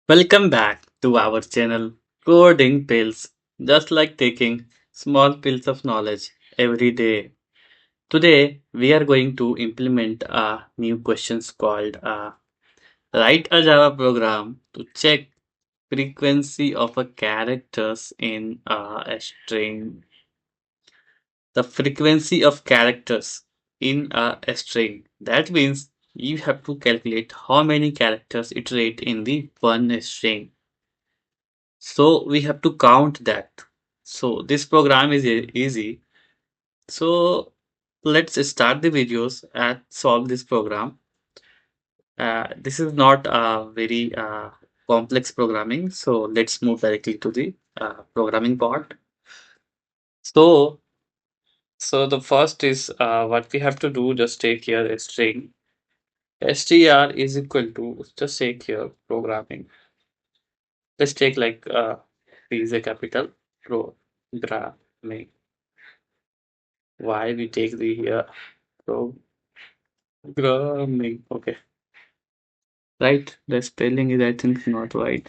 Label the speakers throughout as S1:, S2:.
S1: Welcome back to our channel Coding Pills, just like taking small pills of knowledge every day. Today we are going to implement a new questions called write a Java program to check frequency of a characters in a string. The frequency of characters in a string. That means you have to calculate how many characters iterate in the one string. So we have to count that. So this program is easy. So let's start the videos and solve this program. This is not a very complex programming. So let's move directly to the programming part. So so the first is what we have to do. Just take here a string. str is equal to just take here programming. Let's take like P is a capital programming. Why we take the programming? Okay, right. The spelling is I think not right.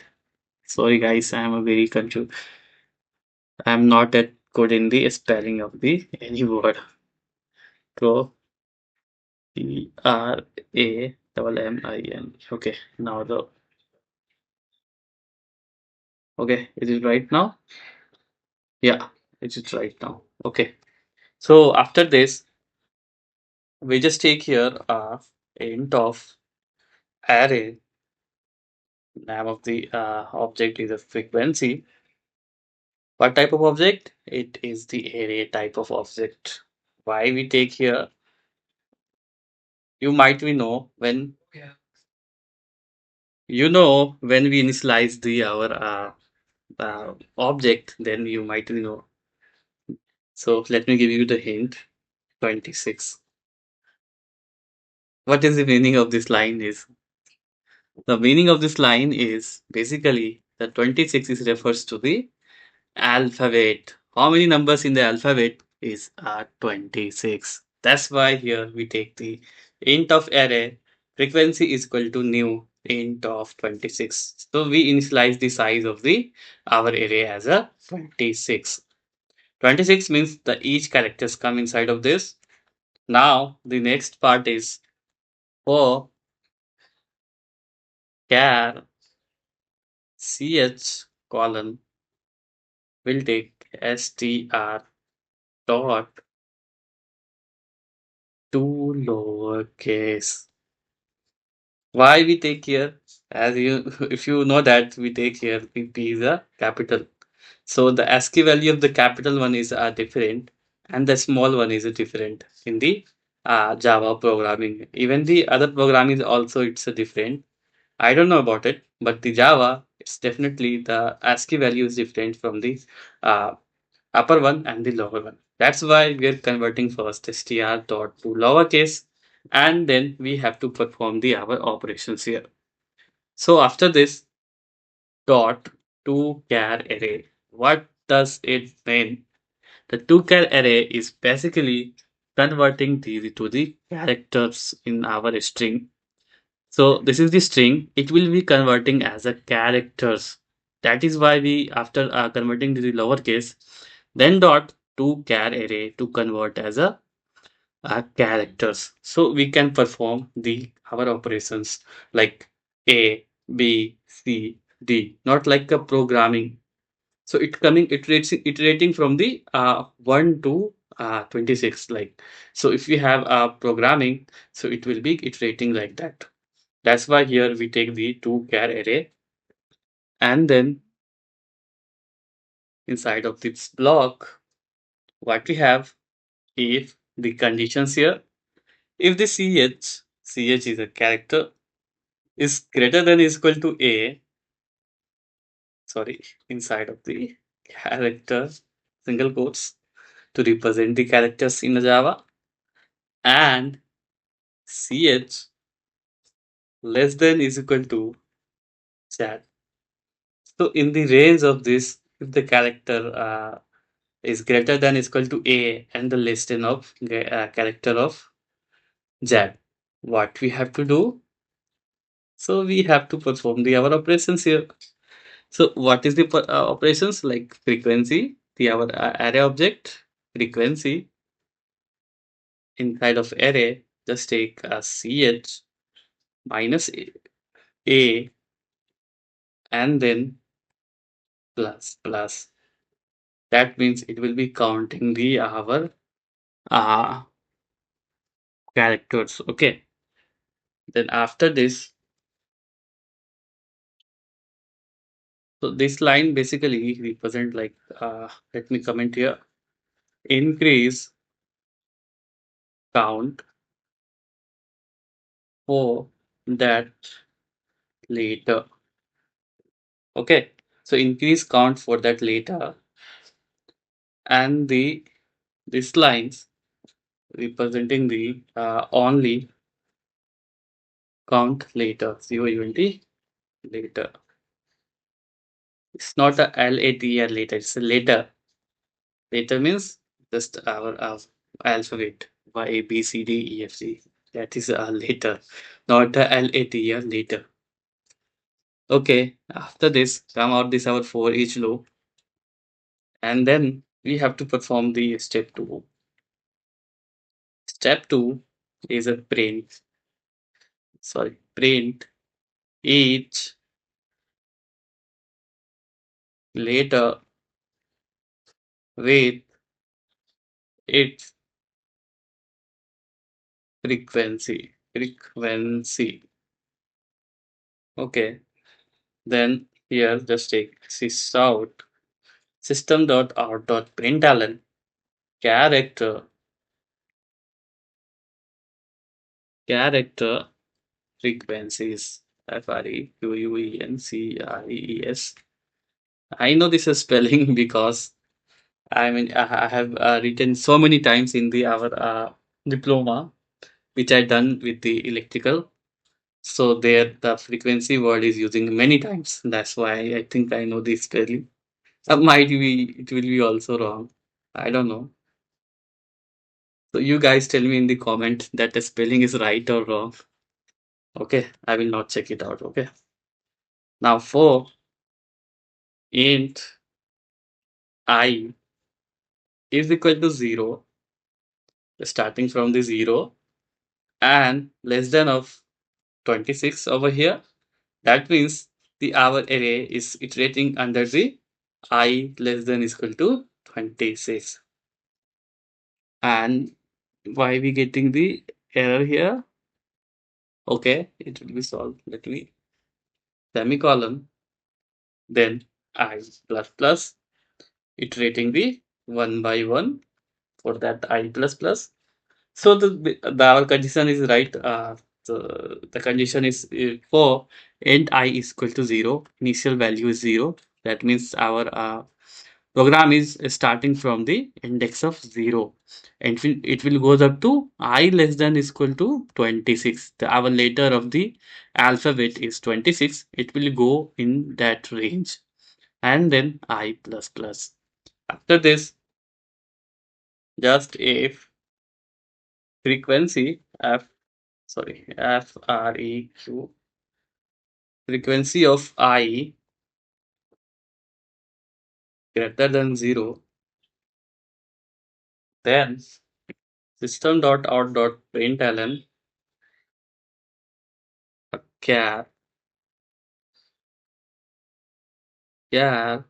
S1: Sorry guys, I am a very confused. I am not that good in the spelling of the any word. Pro P R A double M I N. Okay, now the okay, is it right now? Yeah, it is right now. Okay, so after this, we just take here int of array. Name of the object is a frequency. What type of object? It is the array type of object. Why we take here? You might we know when we initialize the our object, then you might we know. So let me give you the hint. 26. What is the meaning of this line is? The meaning of this line is basically the 26 is refers to the alphabet. How many numbers in the alphabet is 26. That's why here we take the int of array frequency is equal to new int of 26. So we initialize the size of the our array as a 26. 26 means the each characters come inside of this. Now the next part is for char ch colon will take str dot to lowercase. Why we take here? As you, if you know that we take here, the P is a capital. So the ASCII value of the capital one is different, and the small one is different in the Java programming. Even the other programming is also it's a different. I don't know about it, but the Java it's definitely the ASCII value is different from the uh, upper one and the lower one. That's why we are converting first str dot to lowercase, and then we have to perform the our operations here. So after this dot to char array, what does it mean? The to char array is basically converting these to the characters in our string. So this is the string. It will be converting as a characters. That is why we after converting to the lowercase, then dot to char array to convert as a characters. So we can perform the our operations like A, B, C, D, not like a programming. So it coming iterating from the 1 to 26 like. So if we have programming, so it will be iterating like that. That's why here we take the to char array, and then inside of this block what we have, if the conditions here, if the ch is a character is greater than is equal to a, sorry, inside of the character single quotes to represent the characters in the Java, and ch less than is equal to chat. So in the range of this, if the character is greater than is equal to a and the less than of character of z, what we have to do? So we have to perform the our operations here. So what is the operations like frequency, the our array object, frequency inside of array, just take a ch minus a and then plus plus. That means it will be counting the our uh, characters. Okay. Then after this, so this line basically represent like let me comment here. Increase count for that later. Okay. So increase count for that later, and the this lines representing the only count later. COUNT later. It's not a LATR later. It's a later. Later means just our alphabet Y A B C D E F G. That is later, not a LATR later. Okay. After this, come out this our for each loop, and then we have to perform the step two. Step two is a print. Sorry, print each later with its frequency. Okay. Then here just take system.out.println character frequencies. frequencies. I know this is spelling because I have written so many times in the our diploma which I done with the electrical. So there the frequency word is using many times. That's why I think I know this spelling. Might be it will be also wrong. I don't know. So you guys tell me in the comment that the spelling is right or wrong. Okay, I will not check it out. Okay. Now for int I is equal to 0, starting from the 0 and less than of 26 over here. That means the our array is iterating under the I less than is equal to 26. And why we getting the error here? Okay, it will be solved. Let me semicolon, then I plus plus, iterating the one by one for that I plus plus. So the our condition is right. The condition is for end I is equal to 0. Initial value is 0. That means our program is starting from the index of 0, and it will goes up to I less than is equal to 26. Our letter of the alphabet is 26. It will go in that range, and then I plus plus. After this, just if frequency freq frequency of I greater than 0, then system.out.println char char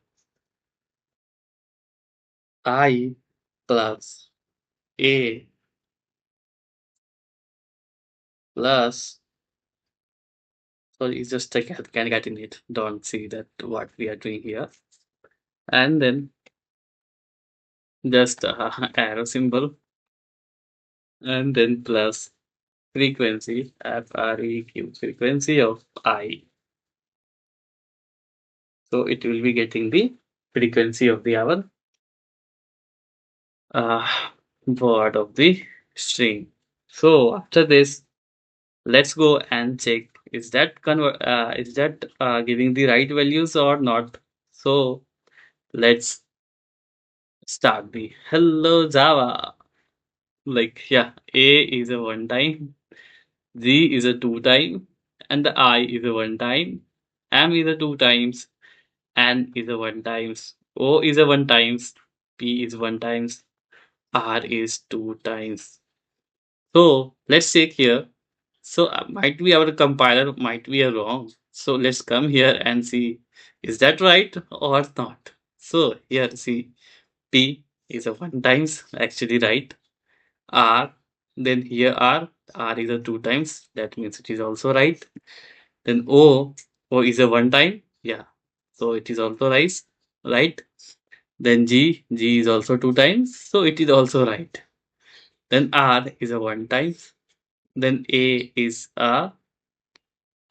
S1: I plus a plus, sorry, it's just a concatenate. Don't see that what we are doing here. And then just arrow symbol, and then plus frequency freq frequency of I. So it will be getting the frequency of the our uh, word of the string. So after this, let's go and check is that giving the right values or not. So let's start the hello Java. Like yeah, A is a one time, G is a two time, and the I is a one time, M is a two times, N is a one times, O is a one times, P is one times, R is two times. So let's check here. So might be our compiler might be a wrong. So let's come here and see is that right or not. So here see P is a one times actually right. R then here R is a two times that means it is also right. Then O is a one time yeah so it is also right. Then G is also two times so it is also right. Then R is a one times. Then A is a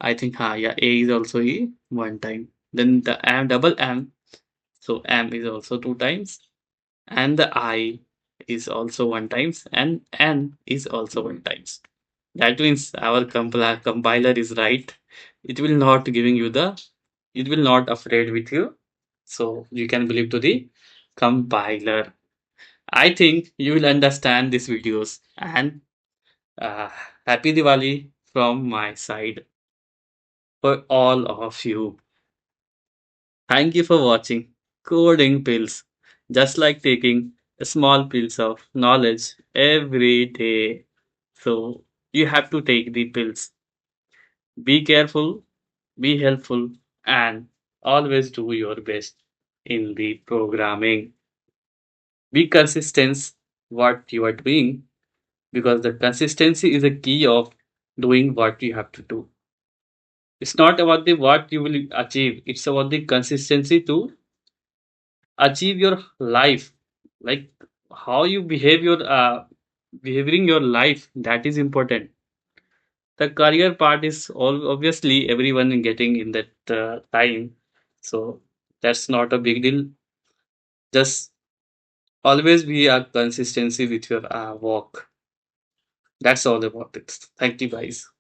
S1: I think yeah A is also a one time. Then the M double M so M is also two times and the I is also one times and N is also one times. That means our compiler is right. It will not giving you the it will not afraid with you. So you can believe to the compiler. I think you will understand these videos and uh, happy Diwali from my side for all of you. Thank you for watching Coding Pills. Just like taking small pills of knowledge every day. So you have to take the pills. Be careful, be helpful, and always do your best in the programming. Be consistent what you are doing because the consistency is a key of doing what you have to do. It's not about the what you will achieve, it's about the consistency to achieve your life. Like how you behave your behaving your life that is important. The career part is all obviously everyone getting in that time, so that's not a big deal. Just always be a consistency with your work. That's all about it. Thank you guys.